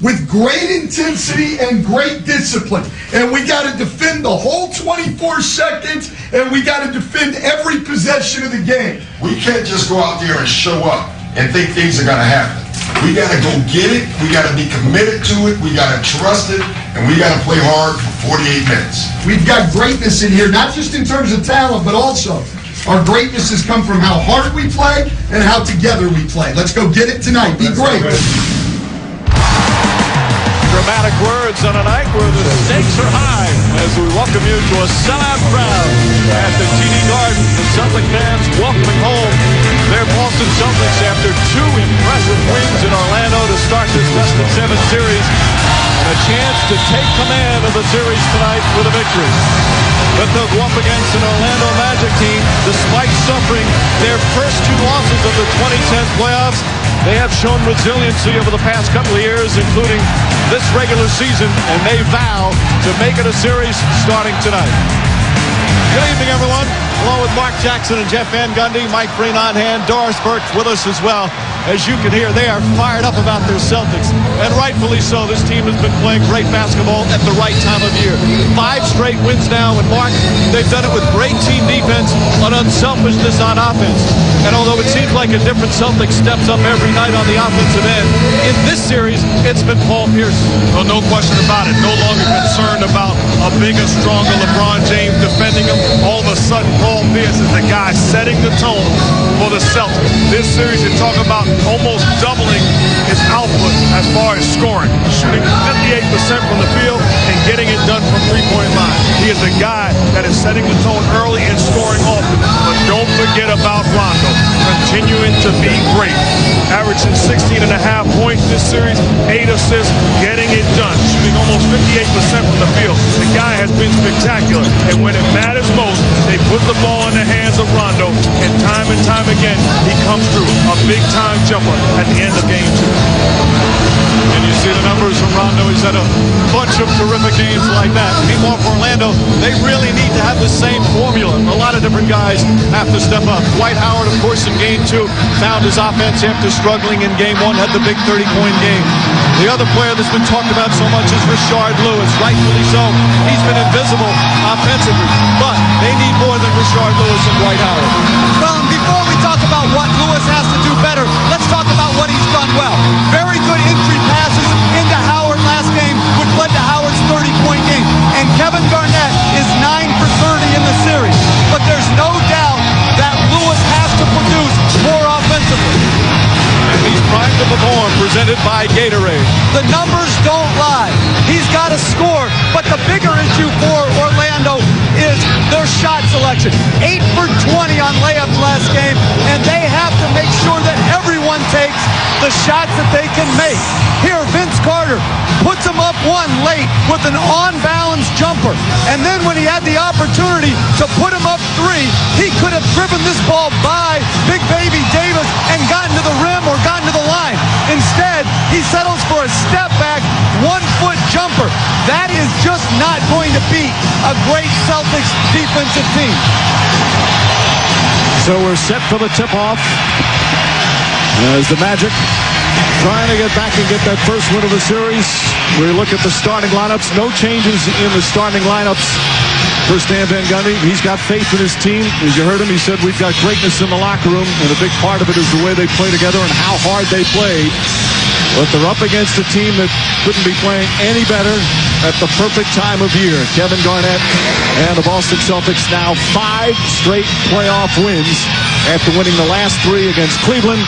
with great intensity and great discipline. And we got to defend the whole 24 seconds, and we got to defend every possession of the game. We can't just go out there and show up and think things are going to happen. We got to go get it. We got to be committed to it. We got to trust it. And we got to play hard for 48 minutes. We've got greatness in here, not just in terms of talent, but also our greatness has come from how hard we play and how together we play. Let's go get it tonight. Be great. Dramatic words on a night where the stakes are high as we welcome you to a sellout crowd at the TD Garden. The Celtic fans welcoming home their Boston Celtics after 2 impressive wins in Orlando to start this best-of-7 series, and a chance to take command of the series tonight with a victory. But they'll go up against an Orlando Magic team, despite suffering their first 2 losses of the 2010 playoffs. They have shown resiliency over the past couple of years, including this regular season, and they vow to make it a series starting tonight. Good evening, everyone. Along with Mark Jackson and Jeff Van Gundy, Mike Breen on hand, Doris Burke with us as well. As you can hear, they are fired up about their Celtics, and rightfully so. This team has been playing great basketball at the right time of year. 5 straight wins now, and Mark, they've done it with great team defense and unselfishness on offense. And although it seems like a different Celtic steps up every night on the offensive end, in this series, it's been Paul Pierce. Well, no question about it. No longer concerned about a bigger, stronger LeBron James defending him. All of a sudden, Paul Pierce is the guy setting the tone for the Celtics. This series, you're talking about almost doubling his output as far as scoring, shooting 58% from the field and getting it done from three-point line. He is the guy that is setting the tone early and scoring often. But don't forget about Rondo, continuing to be great. Averaging 16.5 points this series, 8 assists, getting it done, shooting almost 58% from the field. The guy has been spectacular, and when it matters most, they put the ball in the hands of Rondo, and time again, he comes through. A big-time jumper at the end of game 2. And you see the numbers from Rondo. He's had a bunch of terrific games like that. Meanwhile, for Orlando, they really need to have the same formula. A lot of different guys have to step up. Dwight Howard, of course, in game 2, found his offense after struggling in game 1, had the big 30-point game. The other player that's been talked about so much is Rashard Lewis. Rightfully so. He's been invisible offensively. But they need more than Rashard Lewis and Dwight Howard. Well, and before we talk about what Lewis has to do better, let's talk about what he's done well. Very good entry passes into Howard last game, which led to Howard's 30-point game. And Kevin Garnett is 9 for 30 in the series. But there's no doubt that Lewis has to produce more offensively. And he's primed to perform, presented by Gatorade. The numbers don't lie. He's got to score. But the bigger issue for Orlando is their shot selection. 8 for 20 on layups last game, and they have to make sure that everyone takes the shots that they can make. Here, Vince Carter puts him up 1 late with an on-balance jumper. And then when he had the opportunity to put him up 3, he could have driven this ball by Big Baby Davis and gotten to the rim or gotten to the line. Instead, he settles for a step-back, 1-foot jumper. That is just not going to beat a great Celtics defensive team. So we're set for the tip-off as the Magic trying to get back and get that first win of the series. We look at the starting lineups. No changes in the starting lineups for Stan Van Gundy. He's got faith in his team. As you heard him, he said, we've got greatness in the locker room, and a big part of it is the way they play together and how hard they play. But they're up against a team that couldn't be playing any better at the perfect time of year. Kevin Garnett and the Boston Celtics now 5 straight playoff wins after winning the last 3 against Cleveland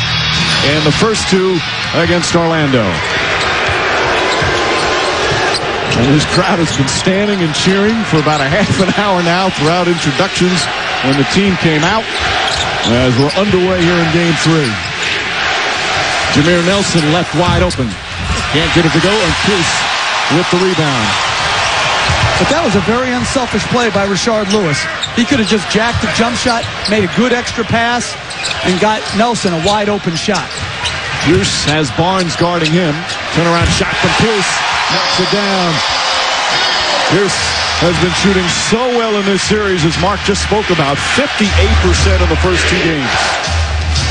and the first 2 against Orlando. And this crowd has been standing and cheering for about a half an hour now throughout introductions when the team came out as we're underway here in game 3. Jameer Nelson left wide open. Can't get it to go, and Pierce with the rebound. But that was a very unselfish play by Rashard Lewis. He could have just jacked the jump shot, made a good extra pass, and got Nelson a wide open shot. Pierce has Barnes guarding him. Turnaround shot from Pierce. Knocks it down. Pierce has been shooting so well in this series, as Mark just spoke about. 58% in the first 2 games.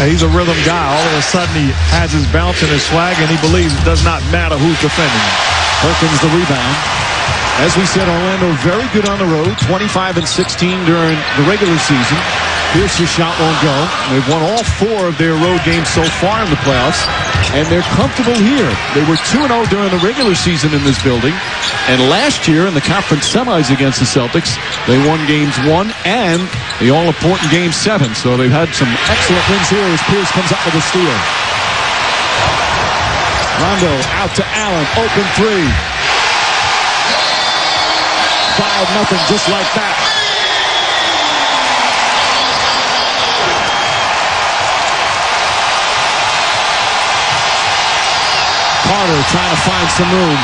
He's a rhythm guy. All of a sudden, he has his bounce and his swag, and he believes it does not matter who's defending him. Perkins the rebound. As we said, Orlando very good on the road, 25 and 16 during the regular season. Pierce's shot won't go. They've won all 4 of their road games so far in the playoffs, and they're comfortable here. They were 2-0 during the regular season in this building, and last year in the conference semis against the Celtics, they won games 1 and the all-important game 7. So they've had some excellent wins here as Pierce comes up with a steal. Rondo out to Allen, open 3. 5-0, just like that. Carter trying to find some room.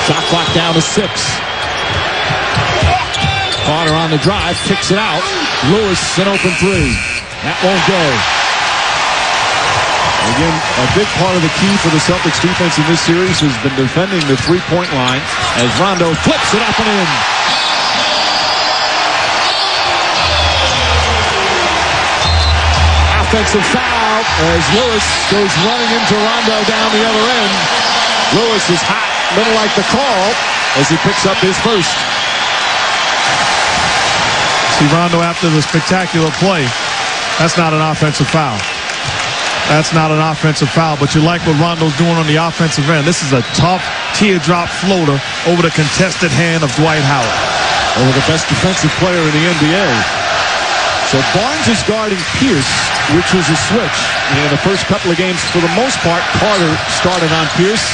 Shot clock down to 6. Carter on the drive, kicks it out. Lewis, an open 3. That won't go. Again, a big part of the key for the Celtics defense in this series has been defending the three-point line as Rondo flips it up and in. Offensive foul as Lewis goes running into Rondo down the other end. Lewis is hot, little like the call, as he picks up his first. See Rondo after the spectacular play. That's not an offensive foul. That's not an offensive foul, but you like what Rondo's doing on the offensive end. This is a tough teardrop floater over the contested hand of Dwight Howard. Over the best defensive player in the NBA. So Barnes is guarding Pierce, which was a switch. In the first couple of games, for the most part, Carter started on Pierce,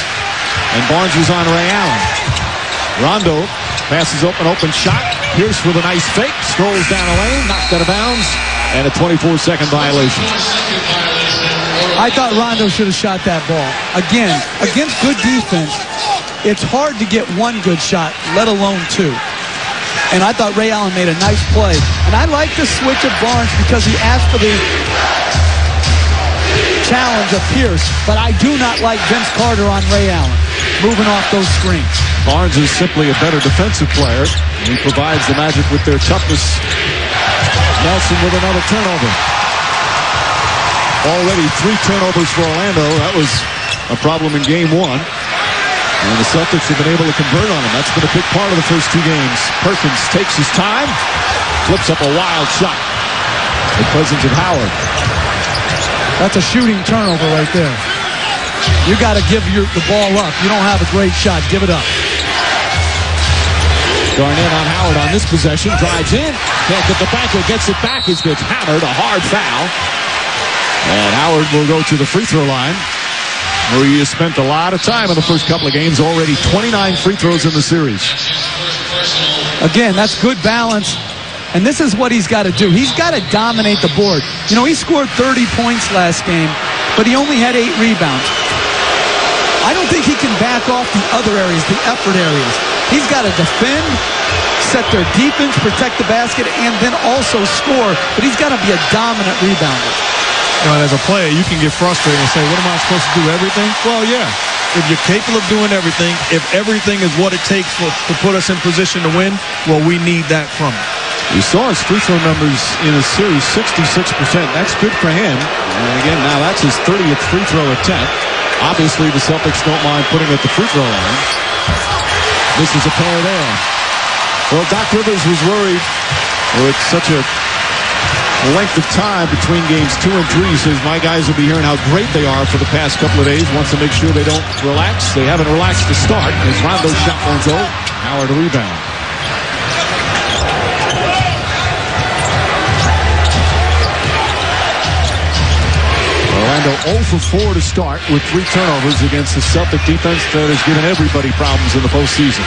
and Barnes was on Ray Allen. Rondo passes open shot. Pierce with a nice fake, strolls down the lane, knocked out of bounds, and a 24-second violation. I thought Rondo should have shot that ball. Again, against good defense, it's hard to get one good shot, let alone 2. And I thought Ray Allen made a nice play. And I like the switch of Barnes because he asked for the challenge of Pierce. But I do not like Vince Carter on Ray Allen, moving off those screens. Barnes is simply a better defensive player. He provides the Magic with their toughness. Nelson with another turnover. Already 3 turnovers for Orlando. That was a problem in game 1. And the Celtics have been able to convert on him. That's been a big part of the first 2 games. Perkins takes his time, flips up a wild shot in presence of Howard. That's a shooting turnover right there. You got to give the ball up. You don't have a great shot. Give it up. Garnett on Howard on this possession. Drives in. Can't get the banker. Gets it back. He gets hammered. A hard foul. And Howard will go to the free throw line, where he has spent a lot of time in the first couple of games. Already 29 free throws in the series. Again, that's good balance. And this is what he's got to do. He's got to dominate the board. You know, he scored 30 points last game, but he only had 8 rebounds. I don't think he can back off the other areas, the effort areas. He's got to defend, set their defense, protect the basket, and then also score. But he's got to be a dominant rebounder. You know, as a player, you can get frustrated and say, what am I supposed to do, everything? Well, yeah. If you're capable of doing everything, if everything is what it takes to put us in position to win, well, we need that from him. We saw his free throw numbers in the series, 66%. That's good for him. And again, now that's his 30th free throw attempt. Obviously, the Celtics don't mind putting at the free throw line. This is a pair there. Well, Doc Rivers was worried with such a length of time between games 2 and 3. He says, my guys will be hearing how great they are for the past couple of days. Wants to make sure they don't relax. They haven't relaxed to start. As Rondo's shot won't go. Howard a rebound. Orlando 0 for 4 to start with 3 turnovers against the Celtic defense that has given everybody problems in the postseason.